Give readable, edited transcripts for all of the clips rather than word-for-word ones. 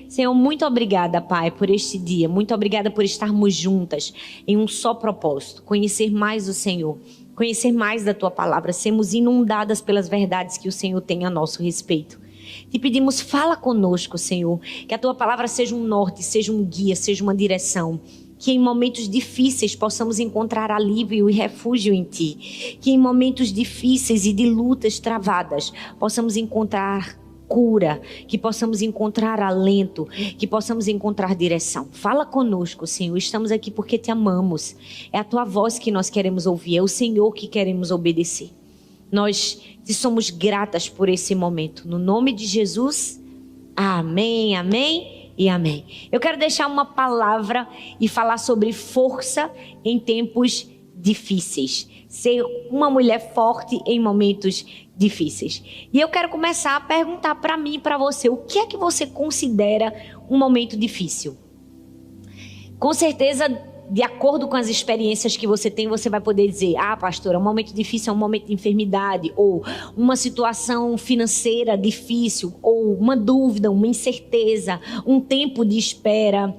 Senhor, muito obrigada, Pai, por este dia. Muito obrigada por estarmos juntas em um só propósito. Conhecer mais o Senhor. Conhecer mais da Tua palavra. Sermos inundadas pelas verdades que o Senhor tem a nosso respeito. Te pedimos, fala conosco, Senhor. Que a Tua palavra seja um norte, seja um guia, seja uma direção. Que em momentos difíceis possamos encontrar alívio e refúgio em Ti. Que em momentos difíceis e de lutas travadas possamos encontrar cura, que possamos encontrar alento, que possamos encontrar direção. Fala conosco, Senhor. Estamos aqui porque Te amamos. É a Tua voz que nós queremos ouvir, é o Senhor que queremos obedecer. Nós Te somos gratas por esse momento. No nome de Jesus, amém, amém e amém. Eu quero deixar uma palavra e falar sobre força em tempos difíceis. Ser uma mulher forte em momentos difíceis. E eu quero começar a perguntar para mim e para você, o que é que você considera um momento difícil? Com certeza, de acordo com as experiências que você tem, você vai poder dizer, pastora, um momento difícil é um momento de enfermidade, ou uma situação financeira difícil, ou uma dúvida, uma incerteza, um tempo de espera,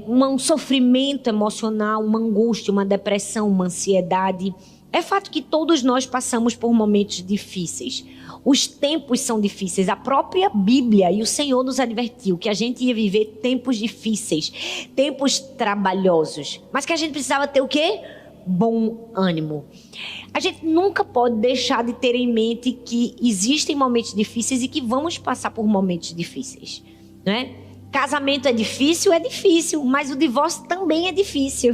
um sofrimento emocional, uma angústia, uma depressão, uma ansiedade. É fato que todos nós passamos por momentos difíceis. Os tempos são difíceis. A própria Bíblia e o Senhor nos advertiu que a gente ia viver tempos difíceis, tempos trabalhosos. Mas que a gente precisava ter o quê? Bom ânimo. A gente nunca pode deixar de ter em mente que existem momentos difíceis e que vamos passar por momentos difíceis, não é? Casamento é difícil, mas o divórcio também é difícil.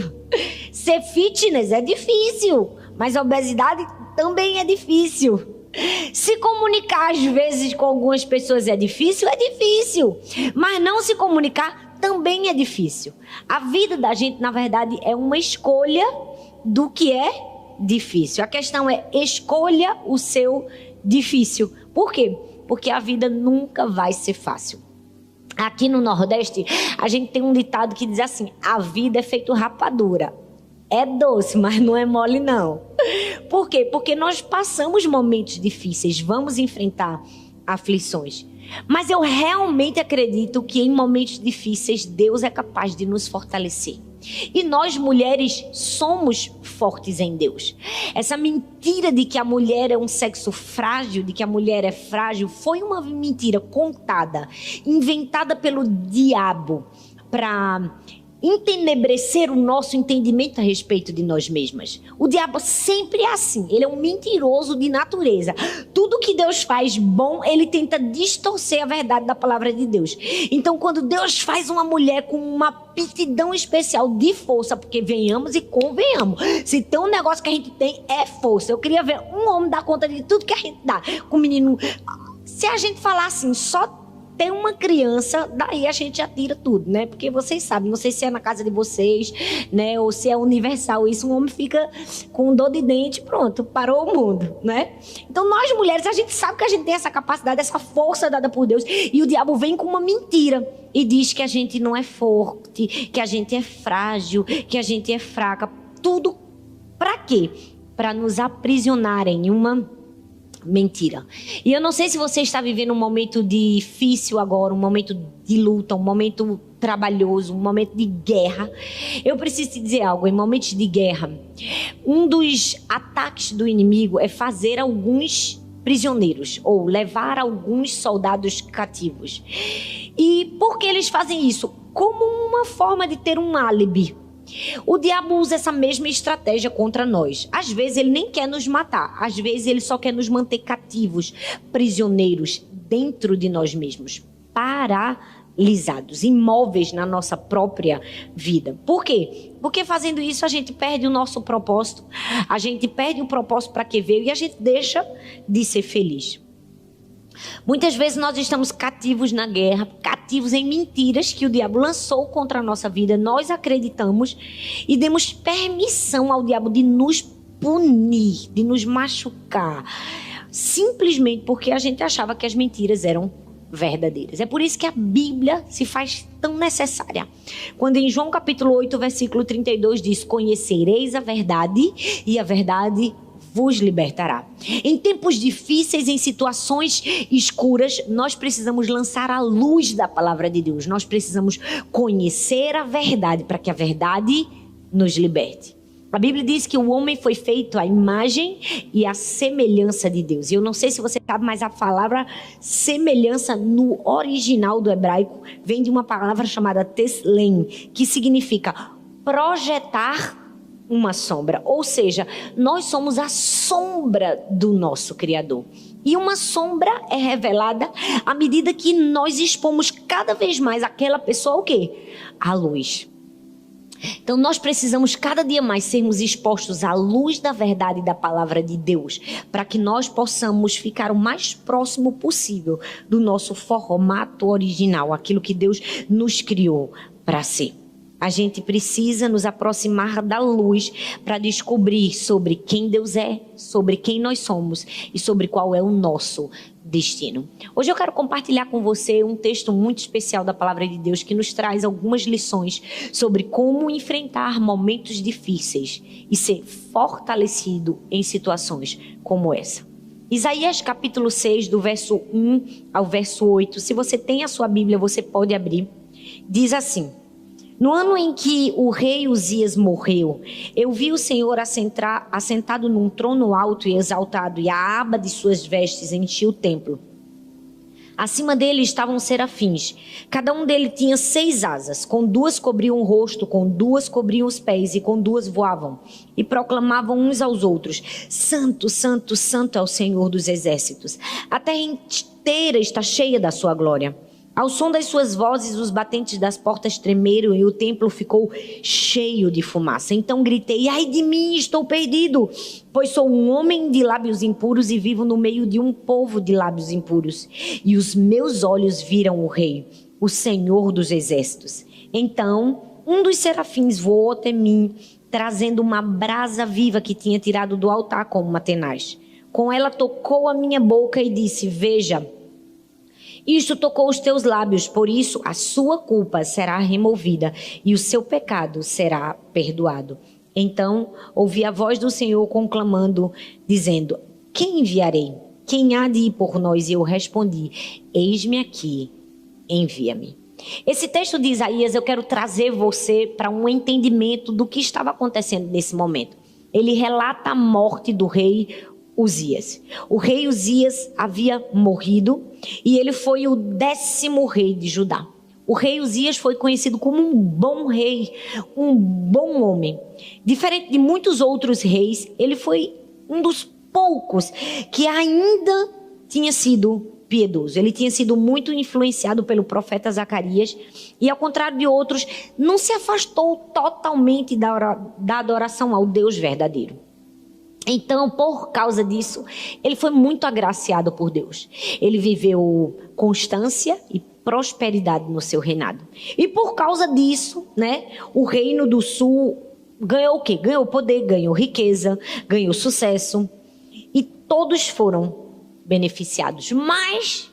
Ser fitness é difícil, mas a obesidade também é difícil. Se comunicar às vezes com algumas pessoas é difícil, mas não se comunicar também é difícil. A vida da gente, na verdade, é uma escolha do que é difícil. A questão é, escolha o seu difícil. Por quê? Porque a vida nunca vai ser fácil. Aqui no Nordeste, a gente tem um ditado que diz assim, a vida é feito rapadura. É doce, mas não é mole não. Por quê? Porque nós passamos momentos difíceis, vamos enfrentar aflições. Mas eu realmente acredito que em momentos difíceis, Deus é capaz de nos fortalecer. E nós mulheres somos fortes em Deus. Essa mentira de que a mulher é um sexo frágil, de que a mulher é frágil, foi uma mentira contada, inventada pelo diabo para entenebrecer o nosso entendimento a respeito de nós mesmas. O diabo sempre é assim, ele é um mentiroso de natureza. Tudo que Deus faz bom, ele tenta distorcer a verdade da palavra de Deus. Então, quando Deus faz uma mulher com uma aptidão especial de força, porque venhamos e convenhamos, se tem um negócio que a gente tem é força. Eu queria ver um homem dar conta de tudo que a gente dá. Com o menino, se a gente falar assim, só tem uma criança, daí a gente já tira tudo, né? Porque vocês sabem, não sei se é na casa de vocês, né? Ou se é universal isso, um homem fica com dor de dente, pronto, parou o mundo, né? Então nós mulheres, a gente sabe que a gente tem essa capacidade, essa força dada por Deus, e o diabo vem com uma mentira e diz que a gente não é forte, que a gente é frágil, que a gente é fraca. Tudo pra quê? Para nos aprisionarem em uma mentira. E eu não sei se você está vivendo um momento difícil agora, um momento de luta, um momento trabalhoso, um momento de guerra. Eu preciso te dizer algo, em momentos de guerra, um dos ataques do inimigo é fazer alguns prisioneiros ou levar alguns soldados cativos. E por que eles fazem isso? Como uma forma de ter um álibi. O diabo usa essa mesma estratégia contra nós. Às vezes ele nem quer nos matar, às vezes ele só quer nos manter cativos, prisioneiros dentro de nós mesmos, paralisados, imóveis na nossa própria vida. Por quê? Porque fazendo isso a gente perde o nosso propósito, a gente perde o propósito para que veio e a gente deixa de ser feliz. Muitas vezes nós estamos cativos na guerra, cativos em mentiras que o diabo lançou contra a nossa vida. Nós acreditamos e demos permissão ao diabo de nos punir, de nos machucar, simplesmente porque a gente achava que as mentiras eram verdadeiras. É por isso que a Bíblia se faz tão necessária. Quando em João capítulo 8, versículo 32 diz: conhecereis a verdade e a verdade vos libertará. Em tempos difíceis, em situações escuras, nós precisamos lançar a luz da palavra de Deus. Nós precisamos conhecer a verdade para que a verdade nos liberte. A Bíblia diz que o homem foi feito à imagem e à semelhança de Deus. E eu não sei se você sabe, mas a palavra semelhança no original do hebraico vem de uma palavra chamada teslem, que significa projetar uma sombra. Ou seja, nós somos a sombra do nosso Criador. E uma sombra é revelada à medida que nós expomos cada vez mais aquela pessoa o quê? À luz. Então nós precisamos cada dia mais sermos expostos à luz da verdade da palavra de Deus, para que nós possamos ficar o mais próximo possível do nosso formato original, aquilo que Deus nos criou para ser. A gente precisa nos aproximar da luz para descobrir sobre quem Deus é, sobre quem nós somos e sobre qual é o nosso destino. Hoje eu quero compartilhar com você um texto muito especial da palavra de Deus que nos traz algumas lições sobre como enfrentar momentos difíceis e ser fortalecido em situações como essa. Isaías capítulo 6, do verso 1 ao verso 8. Se você tem a sua Bíblia, você pode abrir. Diz assim: no ano em que o rei Uzias morreu, eu vi o Senhor assentado num trono alto e exaltado, e a aba de suas vestes enchia o templo. Acima dele estavam serafins. Cada um deles tinha 6 asas. Com 2 cobriam o rosto, com 2 cobriam os pés, e com 2 voavam. E proclamavam uns aos outros: Santo, Santo, Santo é o Senhor dos exércitos. A terra inteira está cheia da sua glória. Ao som das suas vozes, os batentes das portas tremeram e o templo ficou cheio de fumaça. Então gritei: ai de mim, estou perdido, pois sou um homem de lábios impuros e vivo no meio de um povo de lábios impuros. E os meus olhos viram o Rei, o Senhor dos exércitos. Então um dos serafins voou até mim, trazendo uma brasa viva que tinha tirado do altar com uma tenaz. Com ela tocou a minha boca e disse: veja, isto tocou os teus lábios, por isso a sua culpa será removida e o seu pecado será perdoado. Então ouvi a voz do Senhor conclamando, dizendo: quem enviarei? Quem há de ir por nós? E eu respondi: eis-me aqui, envia-me. Esse texto de Isaías, eu quero trazer você para um entendimento do que estava acontecendo nesse momento. Ele relata a morte do rei Uzias. O rei Uzias havia morrido e ele foi o 10º rei de Judá. O rei Uzias foi conhecido como um bom rei, um bom homem. Diferente de muitos outros reis, ele foi um dos poucos que ainda tinha sido piedoso. Ele tinha sido muito influenciado pelo profeta Zacarias e, ao contrário de outros, não se afastou totalmente da adoração ao Deus verdadeiro. Então, por causa disso, ele foi muito agraciado por Deus. Ele viveu constância e prosperidade no seu reinado. E por causa disso, o reino do sul ganhou o quê? Ganhou poder, ganhou riqueza, ganhou sucesso. E todos foram beneficiados. Mas,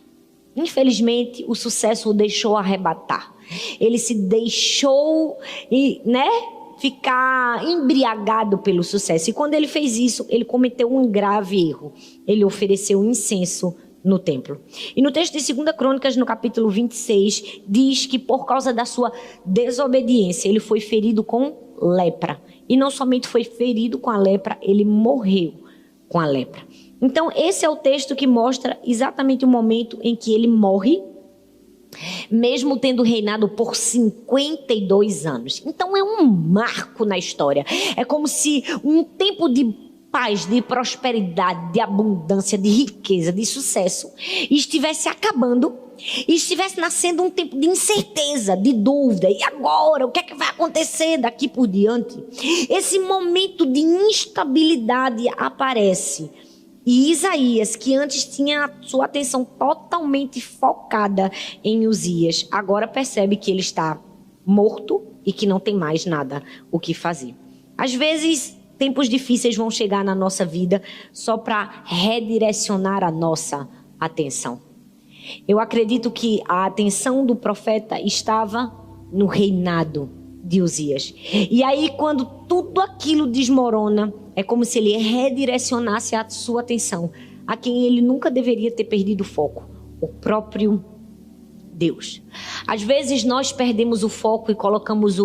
infelizmente, o sucesso o deixou arrebatar. Ele se deixou, ficar embriagado pelo sucesso. E quando ele fez isso, ele cometeu um grave erro. Ele ofereceu incenso no templo. E no texto de 2 Crônicas, no capítulo 26, diz que por causa da sua desobediência, ele foi ferido com lepra. E não somente foi ferido com a lepra, ele morreu com a lepra. Então, esse é o texto que mostra exatamente o momento em que ele morre, mesmo tendo reinado por 52 anos. Então é um marco na história. É como se um tempo de paz, de prosperidade, de abundância, de riqueza, de sucesso estivesse acabando e estivesse nascendo um tempo de incerteza, de dúvida. E agora? O que é que vai acontecer daqui por diante? Esse momento de instabilidade aparece. E Isaías, que antes tinha a sua atenção totalmente focada em Uzias, agora percebe que ele está morto e que não tem mais nada o que fazer. Às vezes, tempos difíceis vão chegar na nossa vida só para redirecionar a nossa atenção. Eu acredito que a atenção do profeta estava no reinado de Uzias. E aí, quando tudo aquilo desmorona, é como se ele redirecionasse a sua atenção a quem ele nunca deveria ter perdido o foco, o próprio Deus. Às vezes nós perdemos o foco e colocamos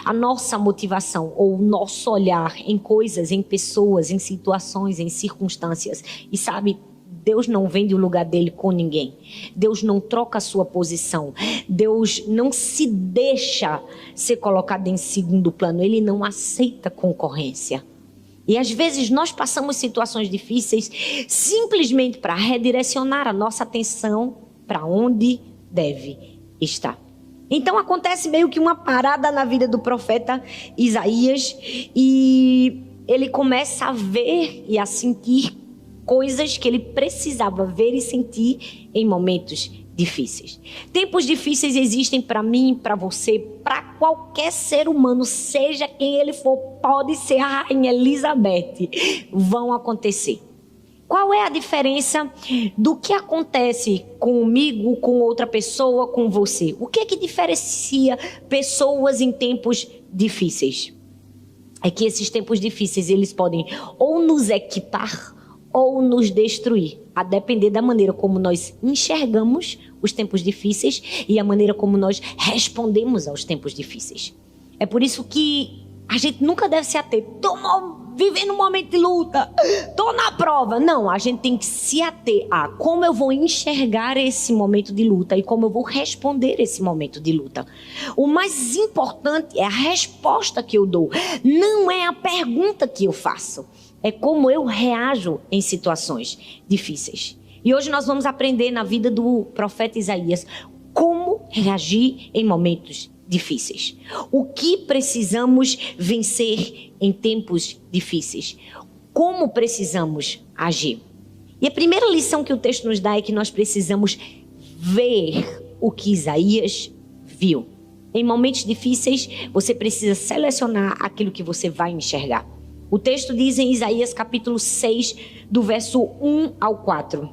a nossa motivação ou o nosso olhar em coisas, em pessoas, em situações, em circunstâncias. E sabe, Deus não vende o lugar dele com ninguém. Deus não troca a sua posição. Deus não se deixa ser colocado em segundo plano. Ele não aceita concorrência. E às vezes nós passamos situações difíceis simplesmente para redirecionar a nossa atenção para onde deve estar. Então acontece meio que uma parada na vida do profeta Isaías e ele começa a ver e a sentir coisas que ele precisava ver e sentir em momentos difíceis. Tempos difíceis existem para mim, para você, para qualquer ser humano, seja quem ele for, pode ser a Rainha Elizabeth, vão acontecer. Qual é a diferença do que acontece comigo, com outra pessoa, com você? O que é que diferencia pessoas em tempos difíceis? É que esses tempos difíceis, eles podem ou nos equipar ou nos destruir, a depender da maneira como nós enxergamos os tempos difíceis e a maneira como nós respondemos aos tempos difíceis. É por isso que a gente nunca deve se ater. Vivendo um momento de luta, estou na prova. Não, a gente tem que se ater a como eu vou enxergar esse momento de luta e como eu vou responder esse momento de luta. O mais importante é a resposta que eu dou, não é a pergunta que eu faço. É como eu reajo em situações difíceis. E hoje nós vamos aprender na vida do profeta Isaías como reagir em momentos difíceis. O que precisamos vencer em tempos difíceis? Como precisamos agir? E a primeira lição que o texto nos dá é que nós precisamos ver o que Isaías viu. Em momentos difíceis, você precisa selecionar aquilo que você vai enxergar. O texto diz em Isaías capítulo 6, do verso 1 ao 4,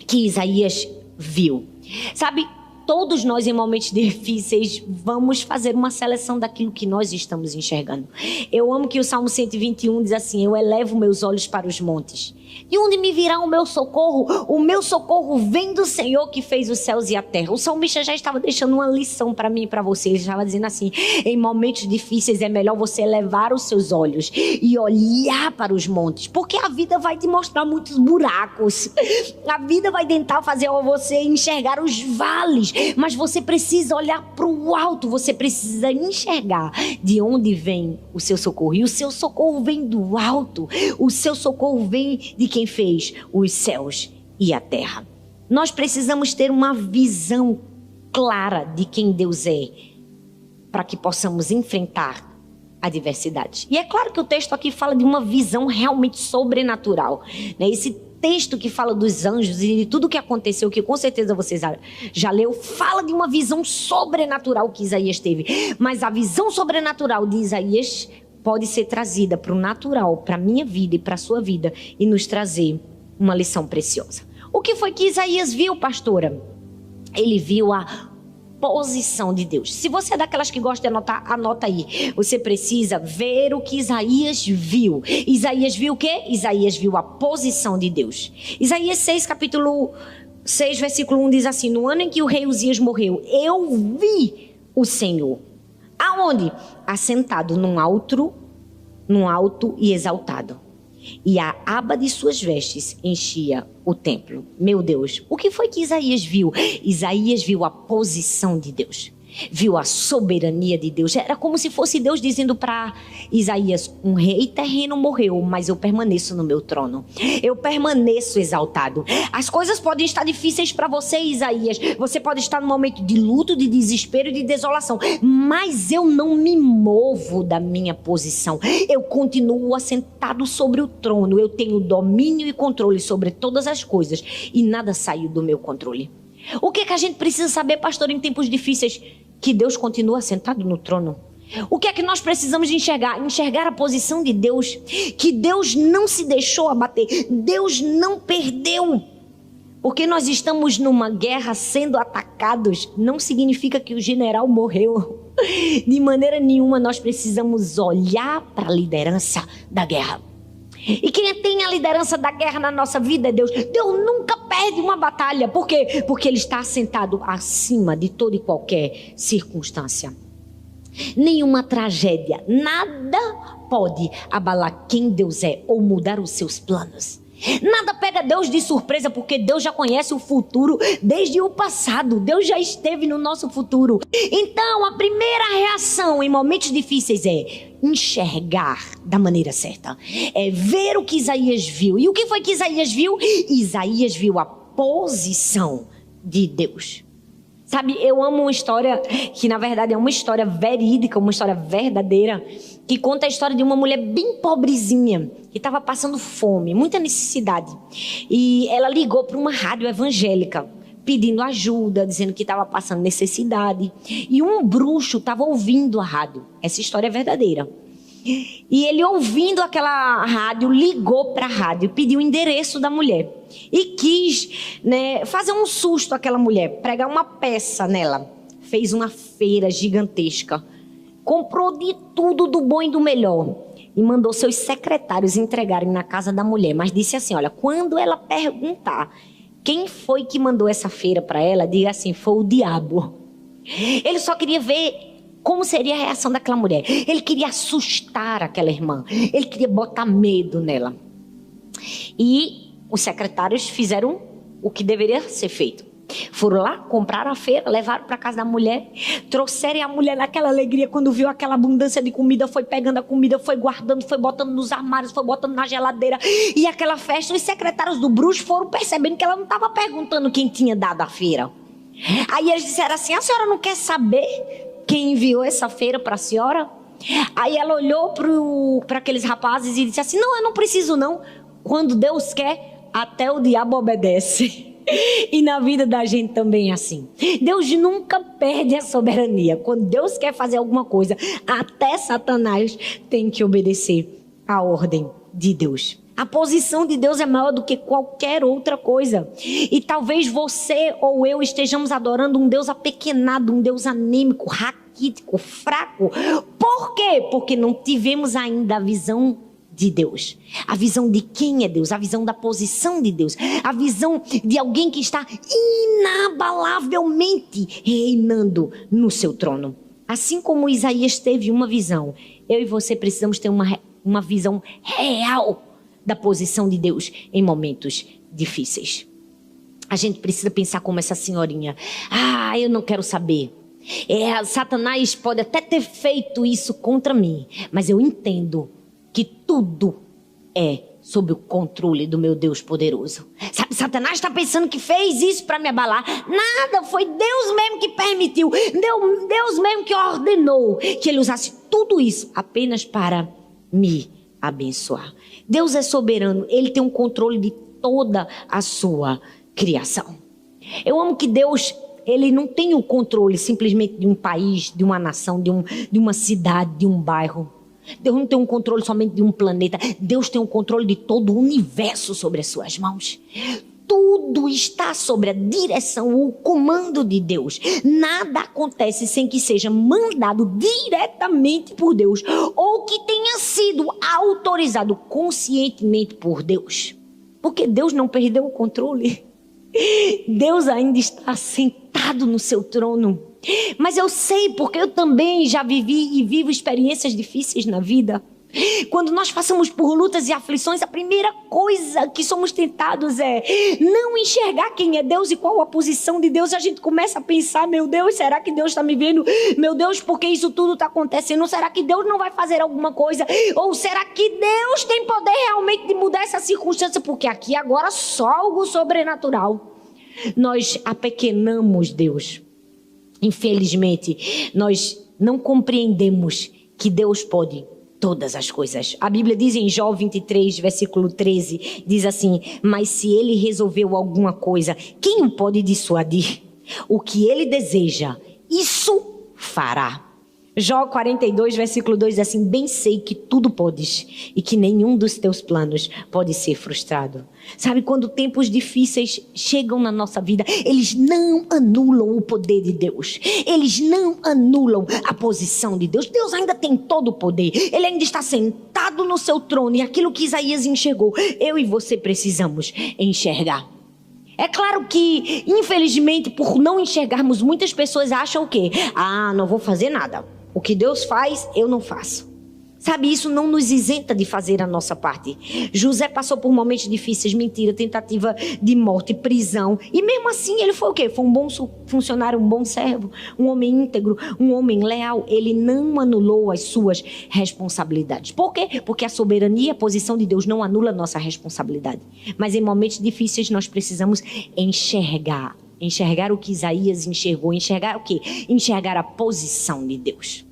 que Isaías viu. Sabe, todos nós em momentos difíceis vamos fazer uma seleção daquilo que nós estamos enxergando. Eu amo que o Salmo 121 diz assim: eu elevo meus olhos para os montes. De onde me virá o meu socorro? O meu socorro vem do Senhor que fez os céus e a terra. O salmista já estava deixando uma lição para mim e para você. Ele estava dizendo assim: em momentos difíceis é melhor você elevar os seus olhos e olhar para os montes, porque a vida vai te mostrar muitos buracos. A vida vai tentar fazer você enxergar os vales, mas você precisa olhar para o alto. Você precisa enxergar de onde vem o seu socorro. E o seu socorro vem do alto. O seu socorro vem de quem fez os céus e a terra. Nós precisamos ter uma visão clara de quem Deus é, para que possamos enfrentar adversidades. E é claro que o texto aqui fala de uma visão realmente sobrenatural, né? Esse texto que fala dos anjos e de tudo que aconteceu, que com certeza vocês já leu, fala de uma visão sobrenatural que Isaías teve. Mas a visão sobrenatural de Isaías pode ser trazida para o natural, para a minha vida e para a sua vida, e nos trazer uma lição preciosa. O que foi que Isaías viu, pastora? Ele viu a posição de Deus. Se você é daquelas que gosta de anotar, anota aí. Você precisa ver o que Isaías viu. Isaías viu o quê? Isaías viu a posição de Deus. Isaías 6, capítulo 6, versículo 1 diz assim: no ano em que o rei Uzias morreu, eu vi o Senhor. Aonde? Assentado num alto e exaltado. E a aba de suas vestes enchia o templo. Meu Deus, o que foi que Isaías viu? Isaías viu a posição de Deus. Viu a soberania de Deus. Era como se fosse Deus dizendo para Isaías: um rei terreno morreu, mas eu permaneço no meu trono. Eu permaneço exaltado. As coisas podem estar difíceis para você, Isaías. Você pode estar num momento de luto, de desespero e de desolação, mas eu não me movo da minha posição. Eu continuo assentado sobre o trono. Eu tenho domínio e controle sobre todas as coisas e nada saiu do meu controle. O que é que a gente precisa saber, pastor, em tempos difíceis? Que Deus continua sentado no trono. O que é que nós precisamos enxergar? Enxergar a posição de Deus. Que Deus não se deixou abater. Deus não perdeu. Porque nós estamos numa guerra sendo atacados, não significa que o general morreu. De maneira nenhuma nós precisamos olhar para a liderança da guerra. E quem tem a liderança da guerra na nossa vida é Deus. Deus nunca perde uma batalha. Por quê? Porque Ele está assentado acima de toda e qualquer circunstância. Nenhuma tragédia, nada pode abalar quem Deus é ou mudar os seus planos. Nada pega Deus de surpresa, porque Deus já conhece o futuro desde o passado. Deus já esteve no nosso futuro. Então a primeira reação em momentos difíceis é enxergar da maneira certa. É ver o que Isaías viu. E o que foi que Isaías viu? Isaías viu a posição de Deus. Sabe, eu amo uma história que na verdade é uma história verídica, uma história verdadeira, que conta a história de uma mulher bem pobrezinha, que estava passando fome, muita necessidade. E ela ligou para uma rádio evangélica, pedindo ajuda, dizendo que estava passando necessidade. E um bruxo estava ouvindo a rádio. Essa história é verdadeira. E ele, ouvindo aquela rádio, ligou para a rádio, pediu o endereço da mulher. E quis, fazer um susto àquela mulher, pregar uma peça nela. Fez uma feira gigantesca. Comprou de tudo, do bom e do melhor. E mandou seus secretários entregarem na casa da mulher. Mas disse assim, olha, quando ela perguntar quem foi que mandou essa feira para ela, diga assim, foi o diabo. Ele só queria ver como seria a reação daquela mulher. Ele queria assustar aquela irmã. Ele queria botar medo nela. E os secretários fizeram o que deveria ser feito. Foram lá, compraram a feira, levaram para casa da mulher, trouxeram a mulher naquela alegria quando viu aquela abundância de comida, foi pegando a comida, foi guardando, foi botando nos armários, foi botando na geladeira. E aquela festa, os secretários do bruxo foram percebendo que ela não estava perguntando quem tinha dado a feira. Aí eles disseram assim, a senhora não quer saber quem enviou essa feira para a senhora? Aí ela olhou para aqueles rapazes e disse assim, não, eu não preciso não. Quando Deus quer, até o diabo obedece. E na vida da gente também é assim. Deus nunca perde a soberania. Quando Deus quer fazer alguma coisa, até Satanás tem que obedecer à ordem de Deus. A posição de Deus é maior do que qualquer outra coisa. E talvez você ou eu estejamos adorando um Deus apequenado, um Deus anêmico, raquítico, fraco. Por quê? Porque não tivemos ainda a visão de Deus. A visão de quem é Deus, a visão da posição de Deus, a visão de alguém que está inabalavelmente reinando no seu trono. Assim como Isaías teve uma visão, eu e você precisamos ter uma visão real da posição de Deus em momentos difíceis. A gente precisa pensar como essa senhorinha. Eu não quero saber. Satanás pode até ter feito isso contra mim, mas eu entendo que tudo é sob o controle do meu Deus poderoso. Sabe, Satanás está pensando que fez isso para me abalar. Nada, foi Deus mesmo que permitiu. Deus mesmo que ordenou que ele usasse tudo isso apenas para me abençoar. Deus é soberano, Ele tem um controle de toda a sua criação. Eu amo que Deus, Ele não tem o controle simplesmente de um país, de uma nação, de uma cidade, de um bairro. Deus não tem um controle somente de um planeta. Deus tem um controle de todo o universo sobre as suas mãos. Tudo está sobre a direção, o comando de Deus. Nada acontece sem que seja mandado diretamente por Deus ou que tenha sido autorizado conscientemente por Deus. Porque Deus não perdeu o controle. Deus ainda está sentado no seu trono. Mas eu sei, porque eu também já vivi e vivo experiências difíceis na vida. Quando nós passamos por lutas e aflições, a primeira coisa que somos tentados é não enxergar quem é Deus e qual a posição de Deus. A gente começa a pensar, meu Deus, será que Deus está me vendo? Meu Deus, por que isso tudo está acontecendo? Será que Deus não vai fazer alguma coisa? Ou será que Deus tem poder realmente de mudar essa circunstância? Porque aqui agora só algo sobrenatural. Nós apequenamos Deus. Infelizmente, nós não compreendemos que Deus pode todas as coisas. A Bíblia diz em Jó 23, versículo 13, diz assim, mas se Ele resolveu alguma coisa, quem o pode dissuadir? O que Ele deseja, isso fará. Jó 42, versículo 2 diz assim: bem sei que tudo podes e que nenhum dos teus planos pode ser frustrado. Sabe, quando tempos difíceis chegam na nossa vida, eles não anulam o poder de Deus. Eles não anulam a posição de Deus. Deus ainda tem todo o poder. Ele ainda está sentado no seu trono. E aquilo que Isaías enxergou, eu e você precisamos enxergar. É claro que, infelizmente, por não enxergarmos, muitas pessoas acham o quê? Não vou fazer nada. O que Deus faz, eu não faço. Sabe, isso não nos isenta de fazer a nossa parte. José passou por momentos difíceis, mentira, tentativa de morte, prisão. E mesmo assim, ele foi o quê? Foi um bom funcionário, um bom servo, um homem íntegro, um homem leal. Ele não anulou as suas responsabilidades. Por quê? Porque a soberania e a posição de Deus não anula a nossa responsabilidade. Mas em momentos difíceis, nós precisamos enxergar. Enxergar o que Isaías enxergou. Enxergar o quê? Enxergar a posição de Deus.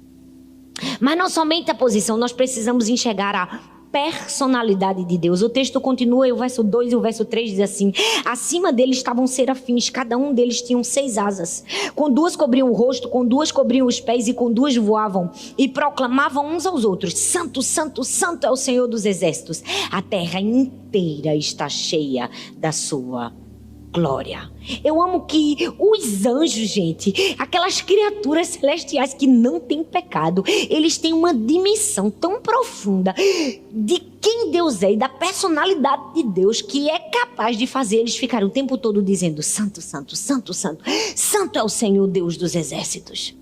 Mas não somente a posição, nós precisamos enxergar a personalidade de Deus. O texto continua, e o verso 2 e o verso 3 diz assim: acima deles estavam serafins, cada um deles tinha 6 asas. Com 2 cobriam o rosto, com 2 cobriam os pés e com 2 voavam. E proclamavam uns aos outros: Santo, Santo, Santo é o Senhor dos exércitos. A terra inteira está cheia da sua glória. Eu amo que os anjos, gente, aquelas criaturas celestiais que não têm pecado, eles têm uma dimensão tão profunda de quem Deus é e da personalidade de Deus, que é capaz de fazer eles ficarem o tempo todo dizendo: Santo, Santo, Santo, Santo, Santo é o Senhor Deus dos exércitos.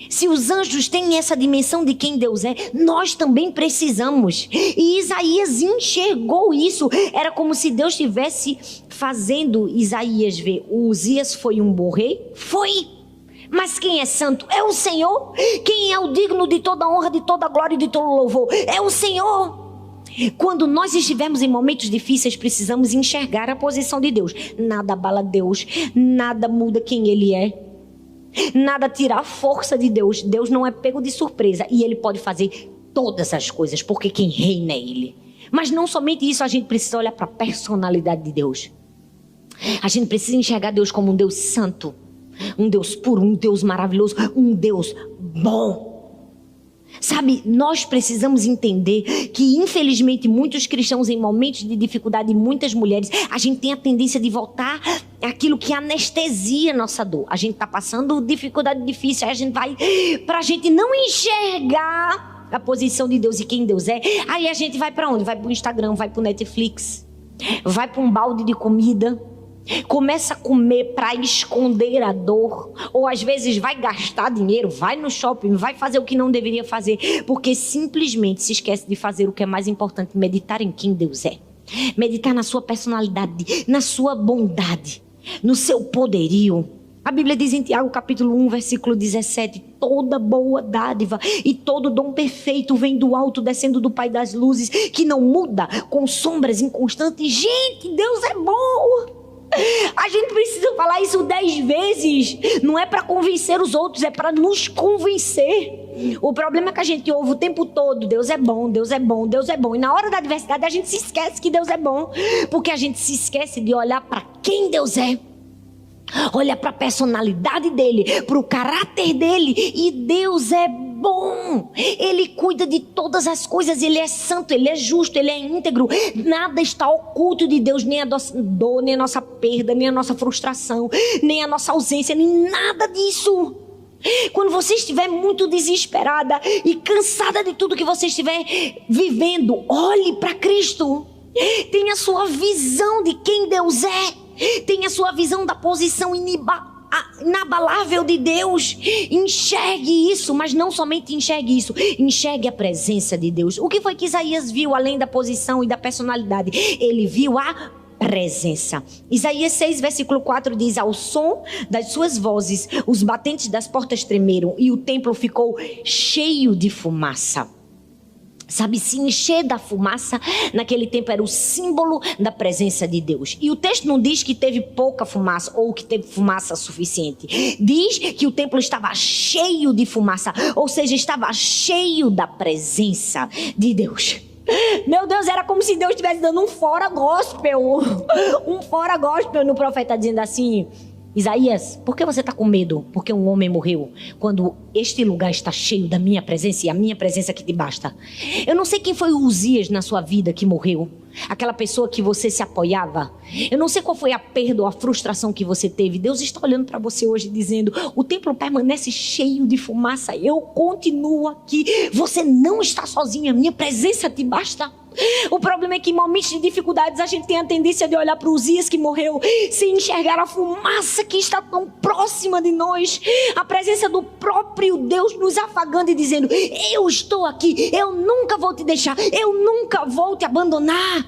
Se os anjos têm essa dimensão de quem Deus é, nós também precisamos. E Isaías enxergou isso. Era como se Deus estivesse fazendo Isaías ver: o Uzias foi um bom rei? Foi. Mas quem é santo? É o Senhor. Quem é o digno de toda honra, de toda glória e de todo louvor? É o Senhor. Quando nós estivermos em momentos difíceis, precisamos enxergar a posição de Deus. Nada abala Deus, nada muda quem Ele é. Nada tira a força de Deus. Deus não é pego de surpresa. E Ele pode fazer todas as coisas, porque quem reina é Ele. Mas não somente isso, a gente precisa olhar para a personalidade de Deus. A gente precisa enxergar Deus como um Deus santo, um Deus puro, um Deus maravilhoso, um Deus bom. Sabe, nós precisamos entender que, infelizmente, muitos cristãos em momentos de dificuldade, e muitas mulheres, a gente tem a tendência de voltar àquilo que anestesia a nossa dor. A gente está passando dificuldade difícil, aí a gente vai, para a gente não enxergar a posição de Deus e quem Deus é, aí a gente vai para onde? Vai para o Instagram, vai para o Netflix, vai para um balde de comida, começa a comer para esconder a dor, ou às vezes vai gastar dinheiro, vai no shopping, vai fazer o que não deveria fazer, porque simplesmente se esquece de fazer o que é mais importante: meditar em quem Deus é, meditar na sua personalidade, na sua bondade, no seu poderio. A Bíblia diz em Tiago capítulo 1, versículo 17: toda boa dádiva e todo dom perfeito vem do alto, descendo do Pai das luzes, que não muda com sombras inconstantes. Gente, Deus é bom. A gente precisa falar isso 10 vezes. Não é para convencer os outros, é para nos convencer. O problema é que a gente ouve o tempo todo: Deus é bom, Deus é bom, Deus é bom. E na hora da adversidade a gente se esquece que Deus é bom, porque a gente se esquece de olhar para quem Deus é. Olha para a personalidade dele, para o caráter dele. E Deus é bom. Ele cuida de todas as coisas. Ele é santo, Ele é justo, Ele é íntegro. Nada está oculto de Deus. Nem a nossa dor, nem a nossa perda, nem a nossa frustração, nem a nossa ausência, nem nada disso. Quando você estiver muito desesperada e cansada de tudo que você estiver vivendo, olhe para Cristo. Tenha a sua visão de quem Deus é. Tenha a sua visão da posição inabalável de Deus. Enxergue isso, mas não somente enxergue isso, enxergue a presença de Deus. O que foi que Isaías viu além da posição e da personalidade? Ele viu a presença. Isaías 6, versículo 4 diz: ao som das suas vozes, os batentes das portas tremeram e o templo ficou cheio de fumaça. Sabe, se encher da fumaça naquele tempo era o símbolo da presença de Deus. E o texto não diz que teve pouca fumaça ou que teve fumaça suficiente. Diz que o templo estava cheio de fumaça, ou seja, estava cheio da presença de Deus. Meu Deus, era como se Deus estivesse dando um fora gospel. Um fora gospel no profeta, dizendo assim: Isaías, por que você está com medo? Porque um homem morreu. Quando este lugar está cheio da minha presença e a minha presença que te basta. Eu não sei quem foi o Uzias na sua vida que morreu. Aquela pessoa que você se apoiava. Eu não sei qual foi a perda ou a frustração que você teve. Deus está olhando para você hoje dizendo: o templo permanece cheio de fumaça. Eu continuo aqui. Você não está sozinha. Minha presença te basta. O problema é que em momentos de dificuldades a gente tem a tendência de olhar para os Uzias que morreu sem enxergar a fumaça que está tão próxima de nós. A presença do próprio Deus nos afagando e dizendo: eu estou aqui, eu nunca vou te deixar, eu nunca vou te abandonar.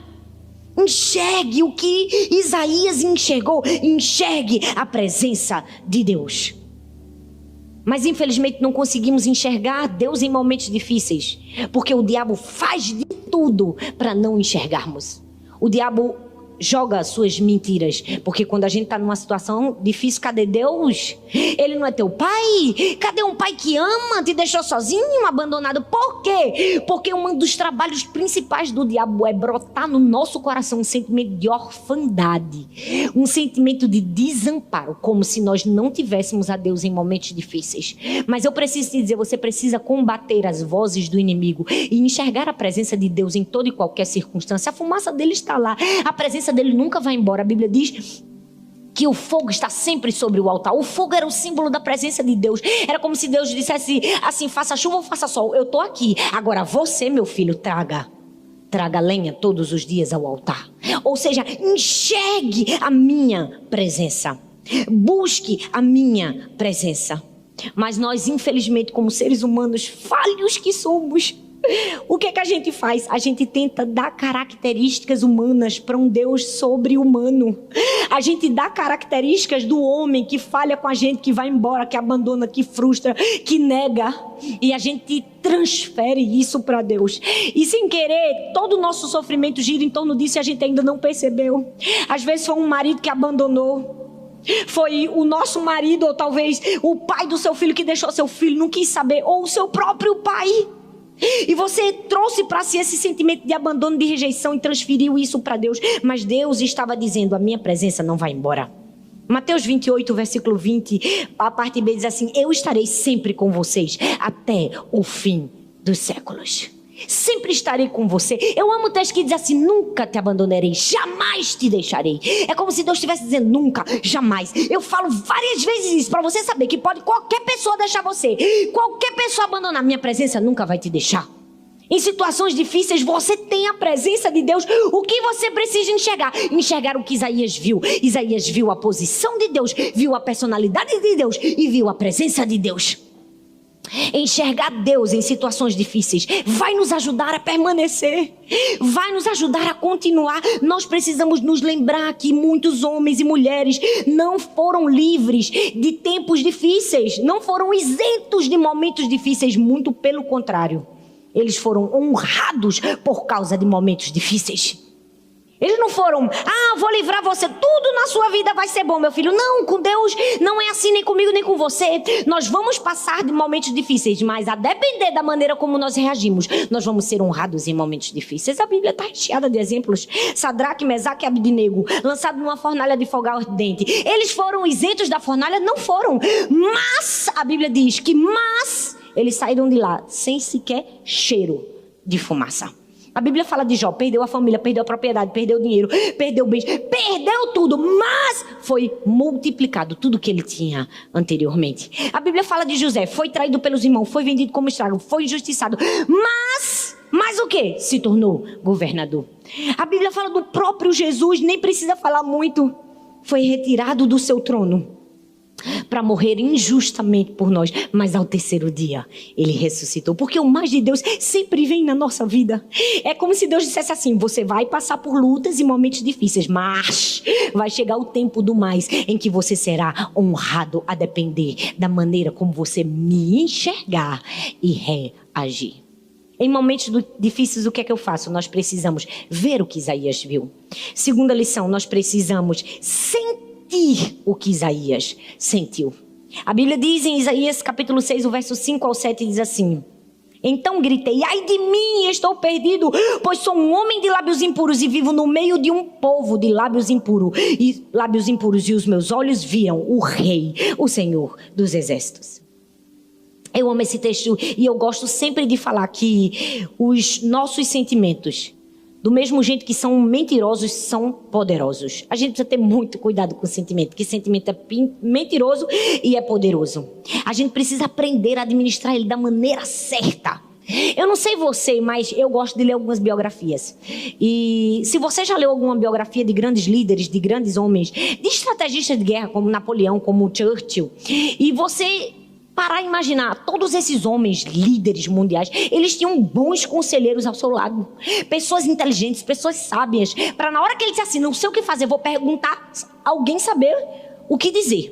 Enxergue o que Isaías enxergou, enxergue a presença de Deus. Mas infelizmente não conseguimos enxergar Deus em momentos difíceis, porque o diabo faz de tudo para não enxergarmos. O diabo joga suas mentiras, porque quando a gente está numa situação difícil, cadê Deus? Ele não é teu pai? Cadê um pai que ama, te deixou sozinho, abandonado? Por quê? Porque um dos trabalhos principais do diabo é brotar no nosso coração um sentimento de orfandade, um sentimento de desamparo, como se nós não tivéssemos a Deus em momentos difíceis. Mas eu preciso te dizer, você precisa combater as vozes do inimigo e enxergar a presença de Deus em toda e qualquer circunstância. A fumaça dele está lá, a presença dele nunca vai embora. A Bíblia diz que o fogo está sempre sobre o altar. O fogo era o símbolo da presença de Deus. Era como se Deus dissesse assim: faça chuva ou faça sol, eu estou aqui. Agora você, meu filho, traga lenha todos os dias ao altar. Ou seja, enxergue a minha presença, busque a minha presença. Mas nós, infelizmente, como seres humanos falhos que somos, o que é que a gente faz? A gente tenta dar características humanas para um Deus sobre-humano. A gente dá características do homem que falha com a gente, que vai embora, que abandona, que frustra, que nega. E a gente transfere isso para Deus. E sem querer, todo o nosso sofrimento gira em torno disso e a gente ainda não percebeu. Às vezes foi um marido que abandonou. Foi o nosso marido, ou talvez o pai do seu filho que deixou seu filho, não quis saber, ou o seu próprio pai. E você trouxe para si esse sentimento de abandono, de rejeição e transferiu isso para Deus. Mas Deus estava dizendo: a minha presença não vai embora. Mateus 28, versículo 20, a parte B diz assim: eu estarei sempre com vocês até o fim dos séculos. Sempre estarei com você. Eu amo o texto que diz assim: nunca te abandonarei, jamais te deixarei. É como se Deus estivesse dizendo: nunca, jamais. Eu falo várias vezes isso para você saber que pode qualquer pessoa deixar você, qualquer pessoa abandonar, minha presença nunca vai te deixar. Em situações difíceis você tem a presença de Deus. O que você precisa enxergar? Enxergar o que Isaías viu. Isaías viu a posição de Deus, viu a personalidade de Deus e viu a presença de Deus. Enxergar Deus em situações difíceis vai nos ajudar a permanecer, vai nos ajudar a continuar. Nós precisamos nos lembrar que muitos homens e mulheres não foram livres de tempos difíceis, não foram isentos de momentos difíceis, muito pelo contrário, eles foram honrados por causa de momentos difíceis. Eles não foram: vou livrar você, tudo na sua vida vai ser bom, meu filho. Não, com Deus não é assim, nem comigo, nem com você. Nós vamos passar de momentos difíceis, mas a depender da maneira como nós reagimos, nós vamos ser honrados em momentos difíceis. A Bíblia está recheada de exemplos. Sadraque, Mesaque e Abednego, lançado numa fornalha de fogo ardente. Eles foram isentos da fornalha? Não foram. Mas, a Bíblia diz que eles saíram de lá sem sequer cheiro de fumaça. A Bíblia fala de Jó: perdeu a família, perdeu a propriedade, perdeu o dinheiro, perdeu o bem, perdeu tudo, mas foi multiplicado tudo que ele tinha anteriormente. A Bíblia fala de José: foi traído pelos irmãos, foi vendido como escravo, foi injustiçado, mas o que? Se tornou governador. A Bíblia fala do próprio Jesus, nem precisa falar muito, foi retirado do seu trono para morrer injustamente por nós, mas ao terceiro dia ele ressuscitou, porque o mais de Deus sempre vem na nossa vida. É como se Deus dissesse assim: você vai passar por lutas e momentos difíceis, mas vai chegar o tempo do mais, em que você será honrado, a depender da maneira como você me enxergar e reagir. Em momentos difíceis, o que é que eu faço? Nós precisamos ver o que Isaías viu. Segunda lição, nós precisamos sentir o que Isaías sentiu. A Bíblia diz em Isaías capítulo 6, o verso 5 ao 7, diz assim: Então gritei: ai de mim, estou perdido, pois sou um homem de lábios impuros e vivo no meio de um povo de lábios impuros. E os meus olhos viam o Rei, o Senhor dos Exércitos. Eu amo esse texto e eu gosto sempre de falar que os nossos sentimentos, do mesmo jeito que são mentirosos, são poderosos. A gente precisa ter muito cuidado com o sentimento, que sentimento é mentiroso e é poderoso. A gente precisa aprender a administrar ele da maneira certa. Eu não sei você, mas eu gosto de ler algumas biografias. E se você já leu alguma biografia de grandes líderes, de grandes homens, de estrategistas de guerra como Napoleão, como Churchill, e você parar e imaginar, todos esses homens, líderes mundiais, eles tinham bons conselheiros ao seu lado. Pessoas inteligentes, pessoas sábias. Para na hora que ele disse assim, não sei o que fazer, vou perguntar, alguém saber o que dizer.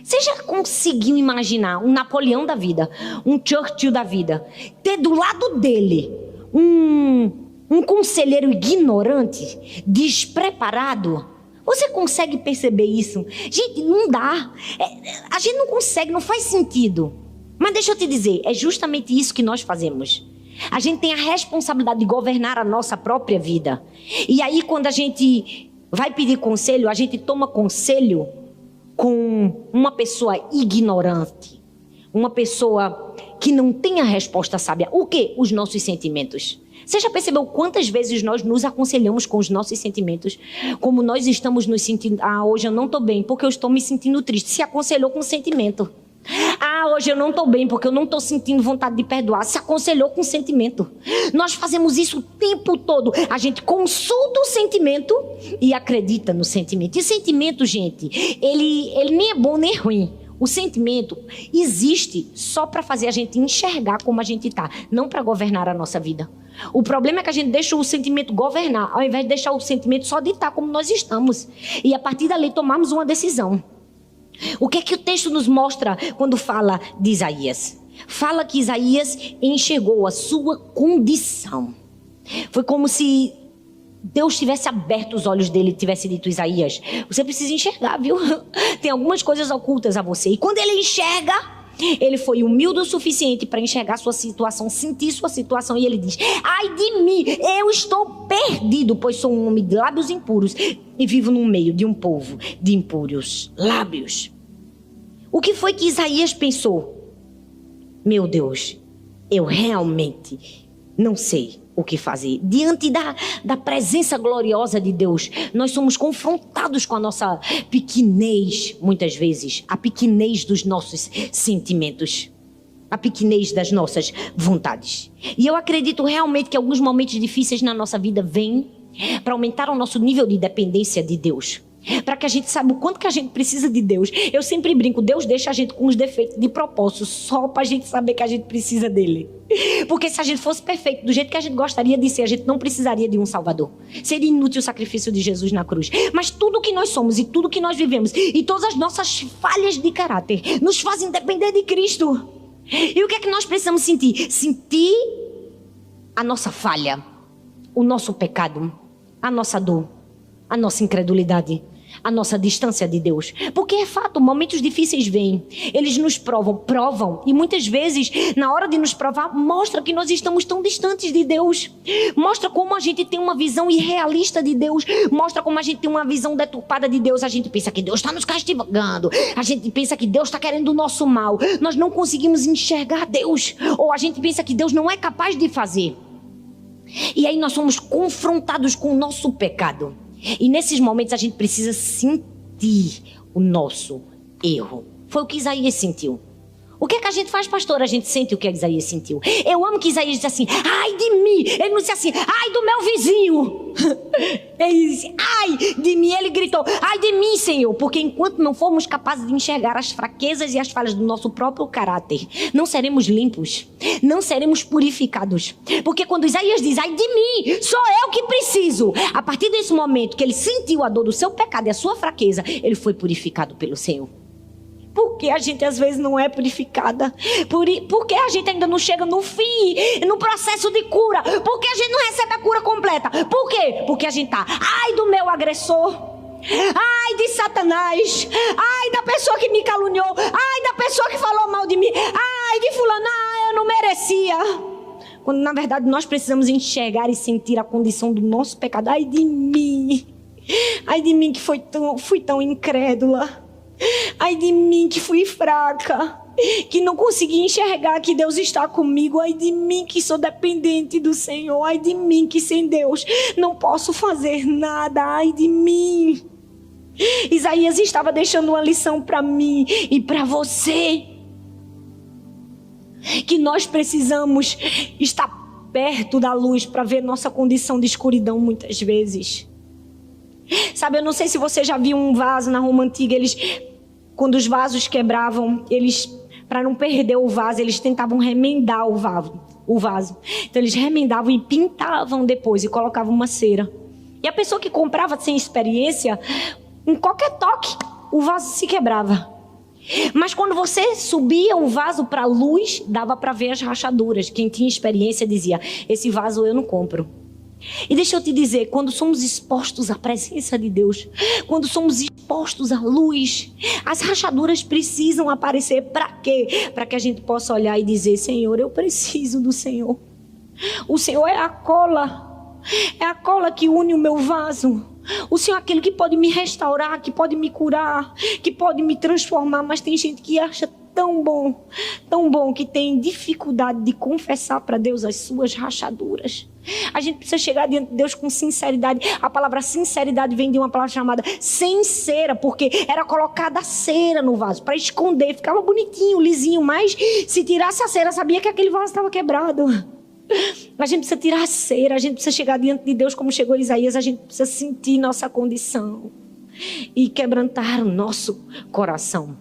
Você já conseguiu imaginar um Napoleão da vida, um Churchill da vida, ter do lado dele um conselheiro ignorante, despreparado? Você consegue perceber isso? Gente, não dá. A gente não consegue, não faz sentido. Mas deixa eu te dizer, é justamente isso que nós fazemos. A gente tem a responsabilidade de governar a nossa própria vida. E aí, quando a gente vai pedir conselho, a gente toma conselho com uma pessoa ignorante. Uma pessoa que não tem a resposta sábia. O quê? Os nossos sentimentos. Você já percebeu quantas vezes nós nos aconselhamos com os nossos sentimentos? Como nós estamos nos sentindo... Ah, hoje eu não estou bem porque eu estou me sentindo triste. Se aconselhou com sentimento. Ah, hoje eu não estou bem porque eu não estou sentindo vontade de perdoar. Se aconselhou com sentimento. Nós fazemos isso o tempo todo. A gente consulta o sentimento e acredita no sentimento. E sentimento, gente, ele nem é bom nem ruim. O sentimento existe só para fazer a gente enxergar como a gente está, não para governar a nossa vida. O problema é que a gente deixa o sentimento governar, ao invés de deixar o sentimento só ditar como nós estamos. E a partir dali tomarmos uma decisão. O que é que o texto nos mostra quando fala de Isaías? Fala que Isaías enxergou a sua condição. Foi como se Deus tivesse aberto os olhos dele e tivesse dito: Isaías, você precisa enxergar, viu? Tem algumas coisas ocultas a você. E quando ele enxerga, ele foi humilde o suficiente para enxergar sua situação, sentir sua situação. E ele diz: ai de mim, eu estou perdido, pois sou um homem de lábios impuros e vivo no meio de um povo de impuros lábios. O que foi que Isaías pensou? Meu Deus, eu realmente não sei o que fazer. Diante da presença gloriosa de Deus, nós somos confrontados com a nossa pequenez, muitas vezes, a pequenez dos nossos sentimentos, a pequenez das nossas vontades. E eu acredito realmente que alguns momentos difíceis na nossa vida vêm para aumentar o nosso nível de dependência de Deus. Para que a gente saiba o quanto que a gente precisa de Deus. Eu sempre brinco, Deus deixa a gente com os defeitos de propósito, só para a gente saber que a gente precisa dele. Porque se a gente fosse perfeito, do jeito que a gente gostaria de ser, a gente não precisaria de um Salvador. Seria inútil o sacrifício de Jesus na cruz. Mas tudo que nós somos e tudo que nós vivemos e todas as nossas falhas de caráter nos fazem depender de Cristo. E o que é que nós precisamos sentir? Sentir a nossa falha, o nosso pecado, a nossa dor, a nossa incredulidade, a nossa distância de Deus. Porque é fato, momentos difíceis vêm, eles nos provam, e muitas vezes, na hora de nos provar, mostra que nós estamos tão distantes de Deus, mostra como a gente tem uma visão irrealista de Deus, mostra como a gente tem uma visão deturpada de Deus. A gente pensa que Deus está nos castigando, a gente pensa que Deus está querendo o nosso mal, nós não conseguimos enxergar Deus, ou a gente pensa que Deus não é capaz de fazer. E aí nós somos confrontados com o nosso pecado. E nesses momentos a gente precisa sentir o nosso erro. Foi o que Isaías sentiu. O que é que a gente faz, pastor? A gente sente o que Isaías sentiu. Eu amo que Isaías disse assim: ai de mim. Ele não disse assim: ai do meu vizinho. Ele disse: ai de mim. Ele gritou: ai de mim, Senhor. Porque enquanto não formos capazes de enxergar as fraquezas e as falhas do nosso próprio caráter, não seremos limpos, não seremos purificados. Porque quando Isaías diz: ai de mim, sou eu que preciso, a partir desse momento que ele sentiu a dor do seu pecado e a sua fraqueza, ele foi purificado pelo Senhor. Por que a gente às vezes não é purificada? Por que a gente ainda não chega no fim, no processo de cura? Por que a gente não recebe a cura completa? Por quê? Porque a gente tá: ai do meu agressor, ai de Satanás, ai da pessoa que me caluniou, ai da pessoa que falou mal de mim, ai de fulano, eu não merecia. quando na verdade nós precisamos enxergar e sentir a condição do nosso pecado. Ai de mim que fui tão incrédula. Ai de mim que fui fraca, que não consegui enxergar que Deus está comigo. Ai de mim que sou dependente do Senhor. Ai de mim que sem Deus não posso fazer nada. Ai de mim. Isaías estava deixando uma lição para mim e para você, que nós precisamos estar perto da luz para ver nossa condição de escuridão muitas vezes. Sabe, eu não sei se você já viu um vaso na Roma Antiga. Quando os vasos quebravam, para não perder o vaso, eles tentavam remendar o vaso. Então eles remendavam e pintavam depois e colocavam uma cera. E a pessoa que comprava sem experiência, em qualquer toque, o vaso se quebrava. Mas quando você subia o vaso para a luz, dava para ver as rachaduras. Quem tinha experiência dizia: esse vaso eu não compro. E deixa eu te dizer, quando somos expostos à presença de Deus, quando somos expostos à luz, as rachaduras precisam aparecer. Para quê? Para que a gente possa olhar e dizer: Senhor, eu preciso do Senhor. O Senhor é a cola que une o meu vaso. O Senhor é aquele que pode me restaurar, que pode me curar, que pode me transformar. Mas tem gente que acha tão bom, que tem dificuldade de confessar para Deus as suas rachaduras. A gente precisa chegar diante de Deus com sinceridade. A palavra sinceridade vem de uma palavra chamada sem cera, porque era colocada cera no vaso para esconder, ficava bonitinho, lisinho, mas se tirasse a cera, sabia que aquele vaso estava quebrado. A gente precisa tirar a cera, a gente precisa chegar diante de Deus como chegou Isaías, a gente precisa sentir nossa condição e quebrantar o nosso coração.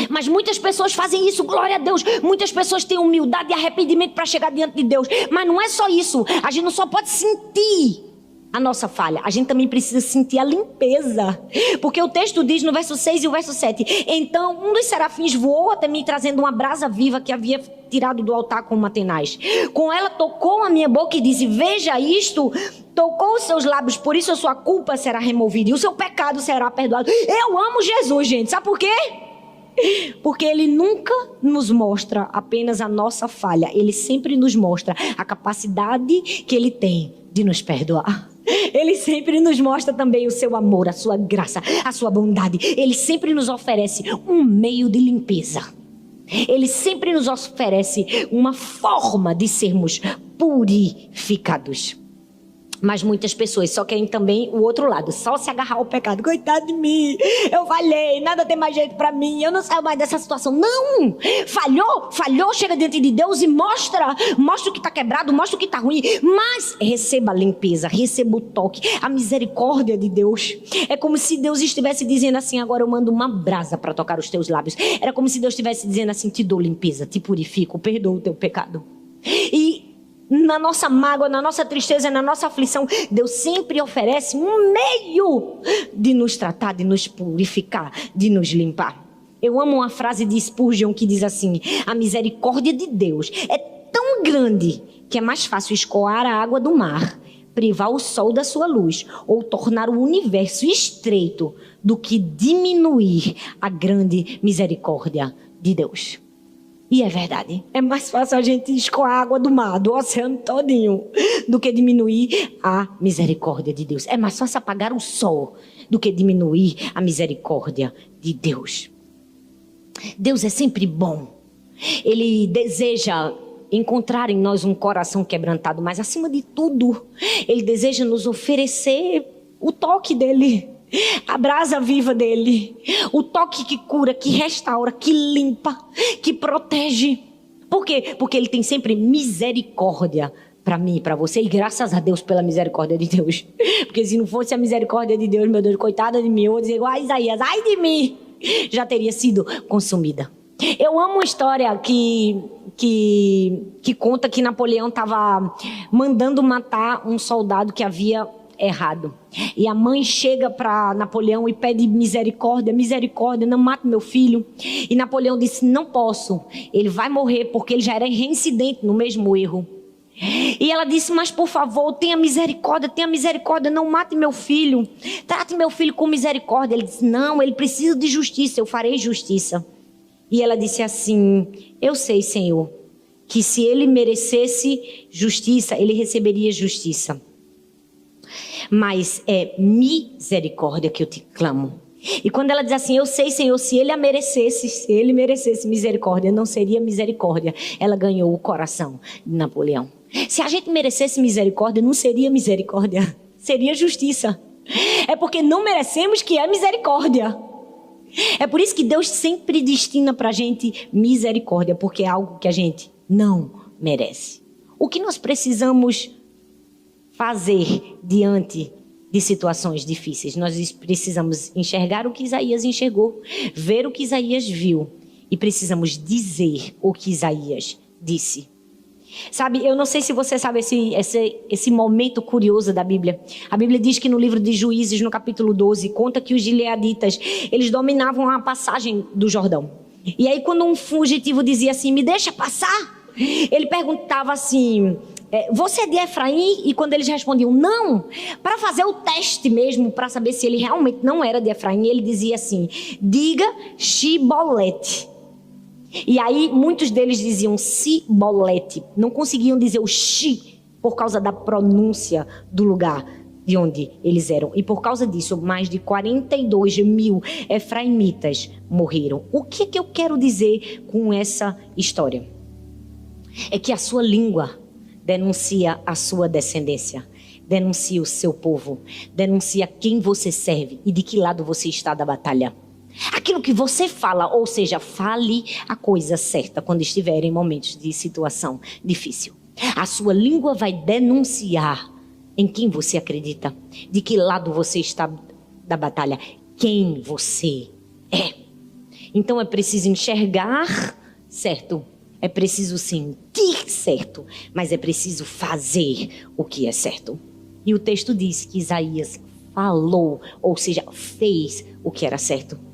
Mas muitas pessoas fazem isso, glória a Deus. Muitas pessoas têm humildade e arrependimento para chegar diante de Deus. Mas não é só isso. A gente não só pode sentir a nossa falha, a gente também precisa sentir a limpeza. Porque o texto diz no verso 6 e o verso 7: então um dos serafins voou até mim, trazendo uma brasa viva que havia tirado do altar com uma tenaz. Com ela tocou a minha boca e disse: veja isto. Tocou os seus lábios, por isso a sua culpa será removida e o seu pecado será perdoado. Eu amo Jesus, gente. Sabe por quê? Porque Ele nunca nos mostra apenas a nossa falha. Ele sempre nos mostra a capacidade que Ele tem de nos perdoar. Ele sempre nos mostra também o seu amor, a sua graça, a sua bondade. Ele sempre nos oferece um meio de limpeza. Ele sempre nos oferece uma forma de sermos purificados. Mas muitas pessoas só querem também o outro lado, só se agarrar ao pecado. Coitado de mim, eu falhei, nada tem mais jeito pra mim, eu não saio mais dessa situação. Não, falhou, chega diante de Deus e mostra o que está quebrado, mostra o que está ruim. Mas receba a limpeza, receba o toque, a misericórdia de Deus. É como se Deus estivesse dizendo assim: agora eu mando uma brasa para tocar os teus lábios. Era como se Deus estivesse dizendo assim: te dou limpeza, te purifico, perdoo o teu pecado. E na nossa mágoa, na nossa tristeza, na nossa aflição, Deus sempre oferece um meio de nos tratar, de nos purificar, de nos limpar. Eu amo uma frase de Spurgeon que diz assim: a misericórdia de Deus é tão grande que é mais fácil escoar a água do mar, privar o sol da sua luz ou tornar o universo estreito do que diminuir a grande misericórdia de Deus. E é verdade, é mais fácil a gente escoar a água do mar, do oceano todinho, do que diminuir a misericórdia de Deus. É mais fácil apagar o sol do que diminuir a misericórdia de Deus. Deus é sempre bom. Ele deseja encontrar em nós um coração quebrantado, mas acima de tudo, Ele deseja nos oferecer o toque dEle. A brasa viva dele, o toque que cura, que restaura, que limpa, que protege. Por quê? Porque ele tem sempre misericórdia para mim e para você. E graças a Deus pela misericórdia de Deus. Porque se não fosse a misericórdia de Deus, meu Deus, coitada de mim, eu vou dizer igual a Isaías: ai de mim, já teria sido consumida. Eu amo uma história que conta que Napoleão estava mandando matar um soldado que havia errado. E a mãe chega para Napoleão e pede misericórdia, não mate meu filho. E Napoleão disse: não posso, ele vai morrer, porque ele já era reincidente no mesmo erro. E ela disse: mas por favor, tenha misericórdia, não mate meu filho, trate meu filho com misericórdia. Ele disse: não, ele precisa de justiça, eu farei justiça. E ela disse assim: eu sei, Senhor, que se ele merecesse justiça, ele receberia justiça. Mas é misericórdia que eu te clamo. E quando ela diz assim, eu sei, Senhor, se ele merecesse misericórdia, não seria misericórdia. Ela ganhou o coração de Napoleão. Se a gente merecesse misericórdia, não seria misericórdia, seria justiça. É porque não merecemos que é misericórdia. É por isso que Deus sempre destina pra gente misericórdia, porque é algo que a gente não merece. O que nós precisamos fazer diante de situações difíceis? Nós precisamos enxergar o que Isaías enxergou, ver o que Isaías viu, e precisamos dizer o que Isaías disse. Sabe, eu não sei se você sabe esse momento curioso da Bíblia. A Bíblia diz que no livro de Juízes, no capítulo 12, conta que os gileaditas, eles dominavam a passagem do Jordão. E aí quando um fugitivo dizia assim, me deixa passar, ele perguntava assim, você é de Efraim? E quando eles respondiam não, para fazer o teste mesmo, para saber se ele realmente não era de Efraim, ele dizia assim, diga Shibolete. E aí muitos deles diziam Sibolete, não conseguiam dizer o Shi por causa da pronúncia do lugar de onde eles eram. E por causa disso, mais de 42 mil efraimitas morreram. O que eu quero dizer com essa história? É que a sua língua denuncia a sua descendência, denuncia o seu povo, denuncia quem você serve e de que lado você está da batalha. Aquilo que você fala, ou seja, fale a coisa certa quando estiver em momentos de situação difícil. A sua língua vai denunciar em quem você acredita, de que lado você está da batalha, quem você é. Então é preciso enxergar certo, é preciso sentir certo, mas é preciso fazer o que é certo. E o texto diz que Isaías falou, ou seja, fez o que era certo.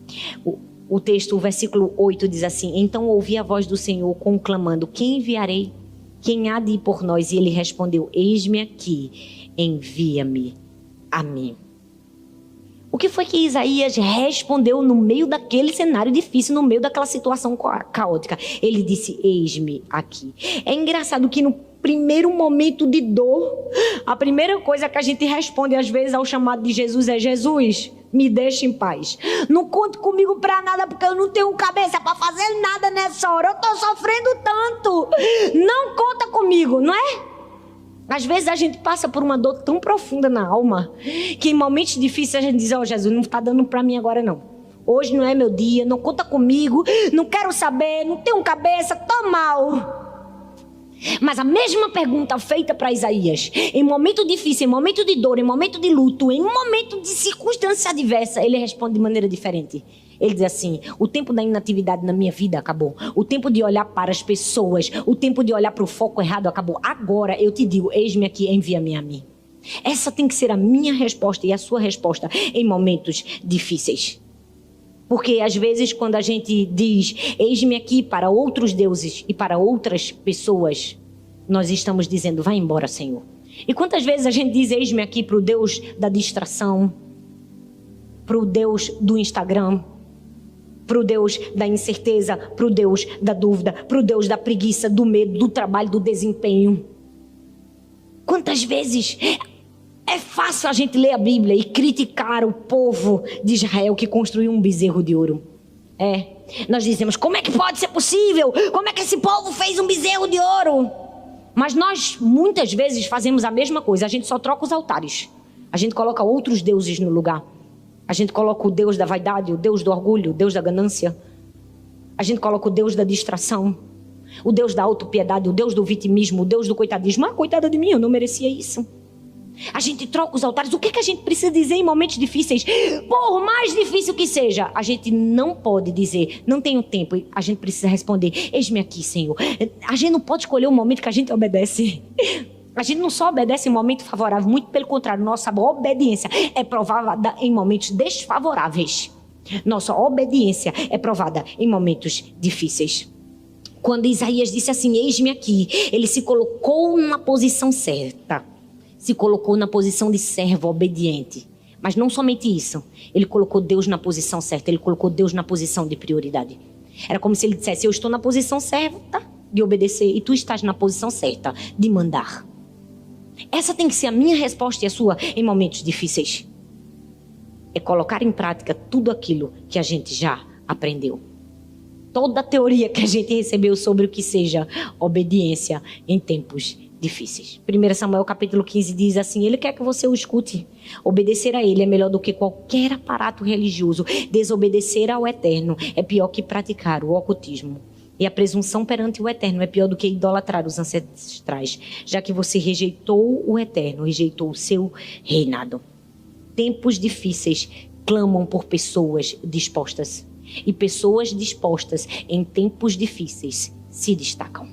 O texto, o versículo 8 diz assim, então ouvi a voz do Senhor conclamando, quem enviarei? Quem há de ir por nós? E ele respondeu, eis-me aqui, envia-me a mim. O que foi que Isaías respondeu no meio daquele cenário difícil, no meio daquela situação caótica? Ele disse, eis-me aqui. É engraçado que no primeiro momento de dor, a primeira coisa que a gente responde às vezes ao chamado de Jesus é, Jesus, me deixa em paz. Não conte comigo pra nada, porque eu não tenho cabeça pra fazer nada nessa hora. Eu tô sofrendo tanto. Não conta comigo, não é? Às vezes a gente passa por uma dor tão profunda na alma, que em momentos difíceis a gente diz, Jesus, não está dando para mim agora não. Hoje não é meu dia, não conta comigo, não quero saber, não tenho cabeça, tô mal. Mas a mesma pergunta feita para Isaías, em momento difícil, em momento de dor, em momento de luto, em momento de circunstância adversa, ele responde de maneira diferente. Ele diz assim, o tempo da inatividade na minha vida acabou. O tempo de olhar para as pessoas, o tempo de olhar para o foco errado acabou. Agora eu te digo, eis-me aqui, envia-me a mim. Essa tem que ser a minha resposta e a sua resposta em momentos difíceis. Porque às vezes quando a gente diz, eis-me aqui para outros deuses e para outras pessoas, nós estamos dizendo, vai embora, Senhor. E quantas vezes a gente diz, eis-me aqui para o Deus da distração, para o Deus do Instagram, para o Deus da incerteza, para o Deus da dúvida, para o Deus da preguiça, do medo, do trabalho, do desempenho. Quantas vezes é fácil a gente ler a Bíblia e criticar o povo de Israel que construiu um bezerro de ouro. Nós dizemos, como é que pode ser possível? Como é que esse povo fez um bezerro de ouro? Mas nós muitas vezes fazemos a mesma coisa, a gente só troca os altares. A gente coloca outros deuses no lugar. A gente coloca o Deus da vaidade, o Deus do orgulho, o Deus da ganância. A gente coloca o Deus da distração, o Deus da autopiedade, o Deus do vitimismo, o Deus do coitadismo. Coitada de mim, eu não merecia isso. A gente troca os altares. O que a gente precisa dizer em momentos difíceis? Por mais difícil que seja, a gente não pode dizer, não tenho tempo. A gente precisa responder, eis-me aqui, Senhor. A gente não pode escolher o momento que a gente obedece. A gente não só obedece em momento favorável, muito pelo contrário, nossa obediência é provada em momentos desfavoráveis. Nossa obediência é provada em momentos difíceis. Quando Isaías disse assim, eis-me aqui, ele se colocou na posição certa. Se colocou na posição de servo obediente. Mas não somente isso, ele colocou Deus na posição certa, ele colocou Deus na posição de prioridade. Era como se ele dissesse, eu estou na posição certa, de obedecer e tu estás na posição certa de mandar. Essa tem que ser a minha resposta e a sua em momentos difíceis. É colocar em prática tudo aquilo que a gente já aprendeu. Toda a teoria que a gente recebeu sobre o que seja obediência em tempos difíceis. 1 Samuel capítulo 15 diz assim: Ele quer que você o escute. Obedecer a Ele é melhor do que qualquer aparato religioso. Desobedecer ao Eterno é pior que praticar o ocultismo. E a presunção perante o Eterno é pior do que idolatrar os ancestrais, já que você rejeitou o Eterno, rejeitou o seu reinado. Tempos difíceis clamam por pessoas dispostas. E pessoas dispostas em tempos difíceis se destacam.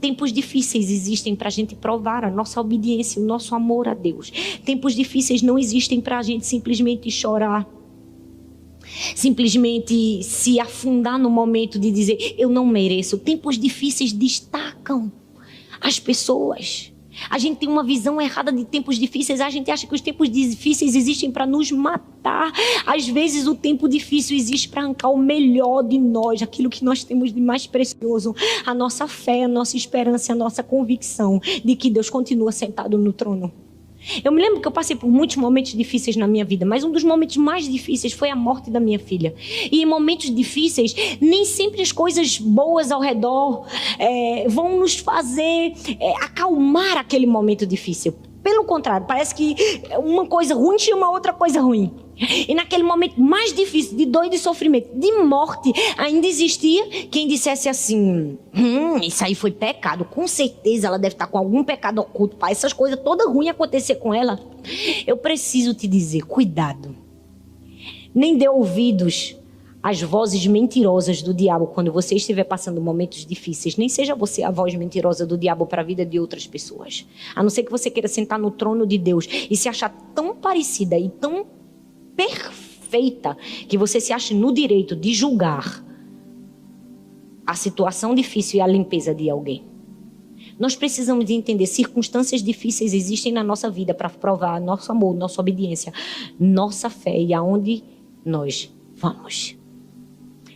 Tempos difíceis existem para a gente provar a nossa obediência, o nosso amor a Deus. Tempos difíceis não existem para a gente simplesmente chorar. Simplesmente se afundar no momento de dizer, eu não mereço. Tempos difíceis destacam as pessoas. A gente tem uma visão errada de tempos difíceis. A gente acha que os tempos difíceis existem para nos matar. Às vezes o tempo difícil existe para arrancar o melhor de nós, aquilo que nós temos de mais precioso, a nossa fé, a nossa esperança, a nossa convicção de que Deus continua sentado no trono. Eu me lembro que eu passei por muitos momentos difíceis na minha vida, mas um dos momentos mais difíceis foi a morte da minha filha. E em momentos difíceis, nem sempre as coisas boas ao redor vão nos fazer acalmar aquele momento difícil. Pelo contrário, parece que uma coisa ruim chama outra coisa ruim. E naquele momento mais difícil, de dor e de sofrimento, de morte, ainda existia quem dissesse assim, isso aí foi pecado, com certeza ela deve estar com algum pecado oculto, para essas coisas todas ruins acontecer com ela. Eu preciso te dizer, cuidado. Nem dê ouvidos às vozes mentirosas do diabo quando você estiver passando momentos difíceis. Nem seja você a voz mentirosa do diabo para a vida de outras pessoas. A não ser que você queira sentar no trono de Deus e se achar tão parecida e tão perfeita que você se ache no direito de julgar a situação difícil e a limpeza de alguém. Nós precisamos de entender, circunstâncias difíceis existem na nossa vida para provar nosso amor, nossa obediência, nossa fé e aonde nós vamos.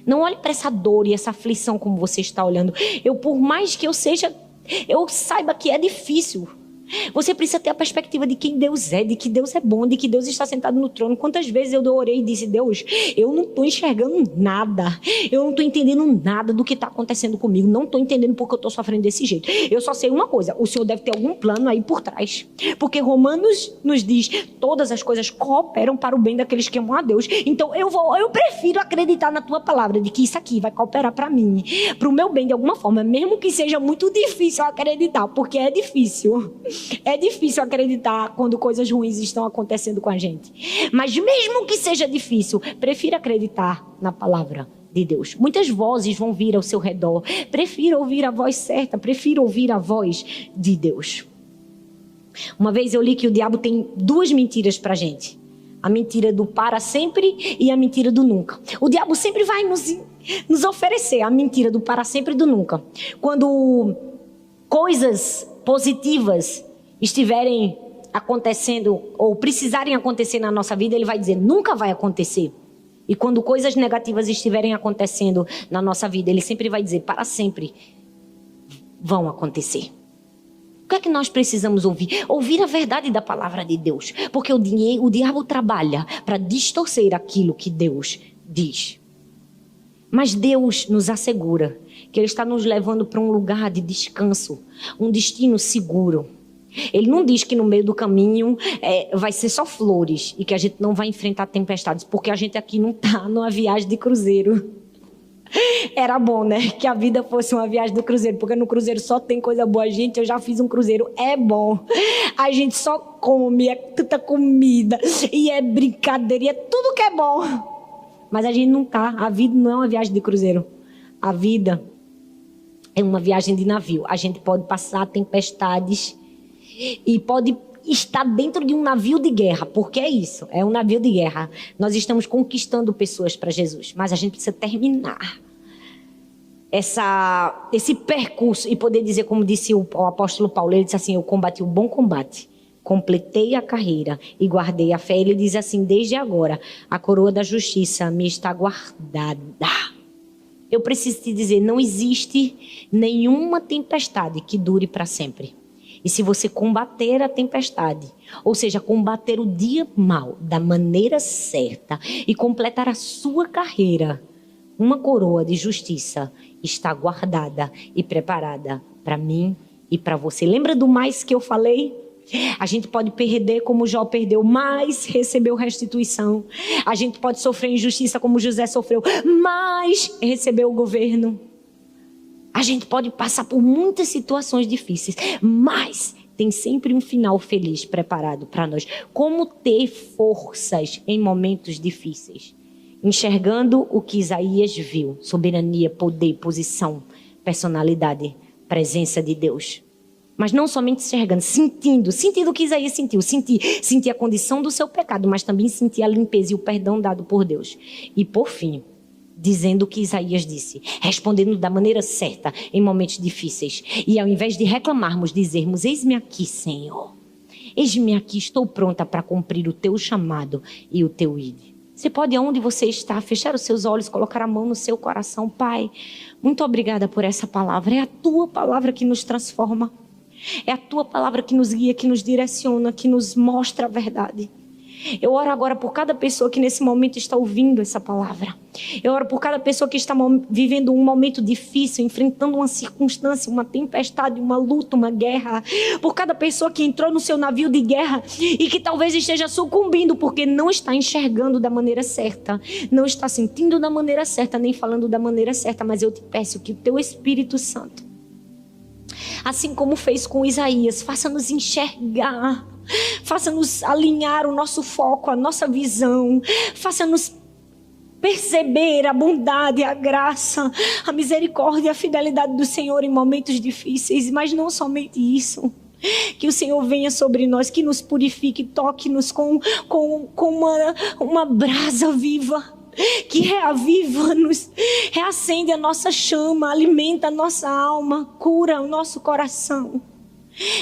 Não olhe para essa dor e essa aflição como você está olhando. Por mais que eu saiba que é difícil. Você precisa ter a perspectiva de quem Deus é, de que Deus é bom, de que Deus está sentado no trono. Quantas vezes eu orei e disse, Deus, eu não estou enxergando nada. Eu não estou entendendo nada do que está acontecendo comigo. Não estou entendendo porque eu estou sofrendo desse jeito. Eu só sei uma coisa, o Senhor deve ter algum plano aí por trás. Porque Romanos nos diz, todas as coisas cooperam para o bem daqueles que amam a Deus. Então eu prefiro acreditar na tua palavra, de que isso aqui vai cooperar para mim, para o meu bem de alguma forma, mesmo que seja muito difícil acreditar, porque é difícil. É difícil acreditar quando coisas ruins estão acontecendo com a gente. Mas mesmo que seja difícil, prefira acreditar na palavra de Deus. Muitas vozes vão vir ao seu redor. Prefira ouvir a voz certa. Prefira ouvir a voz de Deus. Uma vez eu li que o diabo tem duas mentiras pra gente. A mentira do para sempre e a mentira do nunca. O diabo sempre vai nos oferecer a mentira do para sempre e do nunca. Quando coisas positivas estiverem acontecendo ou precisarem acontecer na nossa vida, ele vai dizer, nunca vai acontecer. E quando coisas negativas estiverem acontecendo na nossa vida, ele sempre vai dizer, para sempre vão acontecer. O que é que nós precisamos ouvir? Ouvir a verdade da palavra de Deus. Porque o diabo trabalha para distorcer aquilo que Deus diz. Mas Deus nos assegura que Ele está nos levando para um lugar de descanso, um destino seguro. Ele não diz que no meio do caminho vai ser só flores e que a gente não vai enfrentar tempestades, porque a gente aqui não está numa viagem de cruzeiro. Era bom, né? Que a vida fosse uma viagem do cruzeiro, porque no cruzeiro só tem coisa boa. Gente, eu já fiz um cruzeiro, é bom. A gente só come, é tanta comida, e é brincadeira, e é tudo que é bom. Mas a gente não tá. A vida não é uma viagem de cruzeiro. A vida é uma viagem de navio. A gente pode passar tempestades e pode estar dentro de um navio de guerra. Porque é isso, é um navio de guerra. Nós estamos conquistando pessoas para Jesus, mas a gente precisa terminar esse percurso e poder dizer, como disse o apóstolo Paulo, ele disse assim, eu combati o bom combate, completei a carreira e guardei a fé. Ele diz assim, desde agora a coroa da justiça me está guardada. eu preciso te dizer, não existe nenhuma tempestade que dure para sempre. E se você combater a tempestade, ou seja, combater o dia mau da maneira certa e completar a sua carreira, uma coroa de justiça está guardada e preparada para mim e para você. Lembra do mais que eu falei? A gente pode perder como Jó perdeu, mas recebeu restituição. A gente pode sofrer injustiça como José sofreu, mas recebeu o governo. A gente pode passar por muitas situações difíceis, mas tem sempre um final feliz preparado para nós. Como ter forças em momentos difíceis? Enxergando o que Isaías viu: soberania, poder, posição, personalidade, presença de Deus. Mas não somente enxergando, sentindo o que Isaías sentiu. Sentir a condição do seu pecado, mas também sentir a limpeza e o perdão dado por Deus. E por fim, dizendo o que Isaías disse, respondendo da maneira certa em momentos difíceis. E ao invés de reclamarmos, dizermos: eis-me aqui, Senhor. Eis-me aqui, estou pronta para cumprir o teu chamado e o teu ide. Você pode, onde você está, fechar os seus olhos, colocar a mão no seu coração. Pai, muito obrigada por essa palavra. É a tua palavra que nos transforma. É a tua palavra que nos guia, que nos direciona, que nos mostra a verdade. Eu oro agora por cada pessoa que nesse momento está ouvindo essa palavra. Eu oro por cada pessoa que está vivendo um momento difícil, enfrentando uma circunstância, uma tempestade, uma luta, uma guerra. Por cada pessoa que entrou no seu navio de guerra e que talvez esteja sucumbindo porque não está enxergando da maneira certa, não está sentindo da maneira certa, nem falando da maneira certa. Mas eu te peço que o teu Espírito Santo, assim como fez com Isaías, faça-nos enxergar, faça-nos alinhar o nosso foco, a nossa visão, faça-nos perceber a bondade, a graça, a misericórdia e a fidelidade do Senhor em momentos difíceis. Mas não somente isso, que o Senhor venha sobre nós, que nos purifique, toque-nos com uma brasa viva, que reaviva-nos, reacende a nossa chama, alimenta a nossa alma, cura o nosso coração.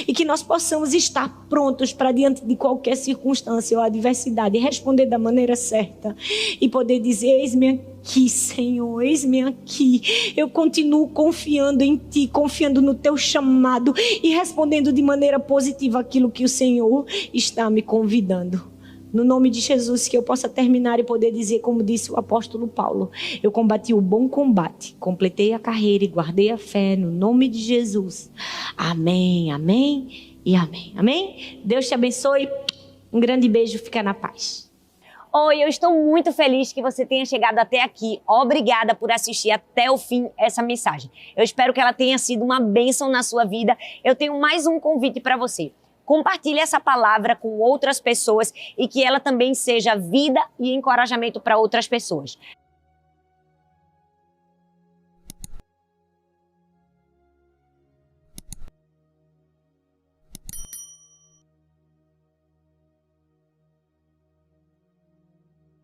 E que nós possamos estar prontos para diante de qualquer circunstância ou adversidade, responder da maneira certa e poder dizer: eis-me aqui, Senhor, eis-me aqui. Eu continuo confiando em Ti, confiando no Teu chamado e respondendo de maneira positiva aquilo que o Senhor está me convidando. No nome de Jesus, que eu possa terminar e poder dizer, como disse o apóstolo Paulo: eu combati o bom combate, completei a carreira e guardei a fé, no nome de Jesus. Amém, amém e amém. Amém? Deus te abençoe. Um grande beijo, fica na paz. Oi, eu estou muito feliz que você tenha chegado até aqui. Obrigada por assistir até o fim essa mensagem. Eu espero que ela tenha sido uma bênção na sua vida. Eu tenho mais um convite para você. Compartilhe essa palavra com outras pessoas e que ela também seja vida e encorajamento para outras pessoas.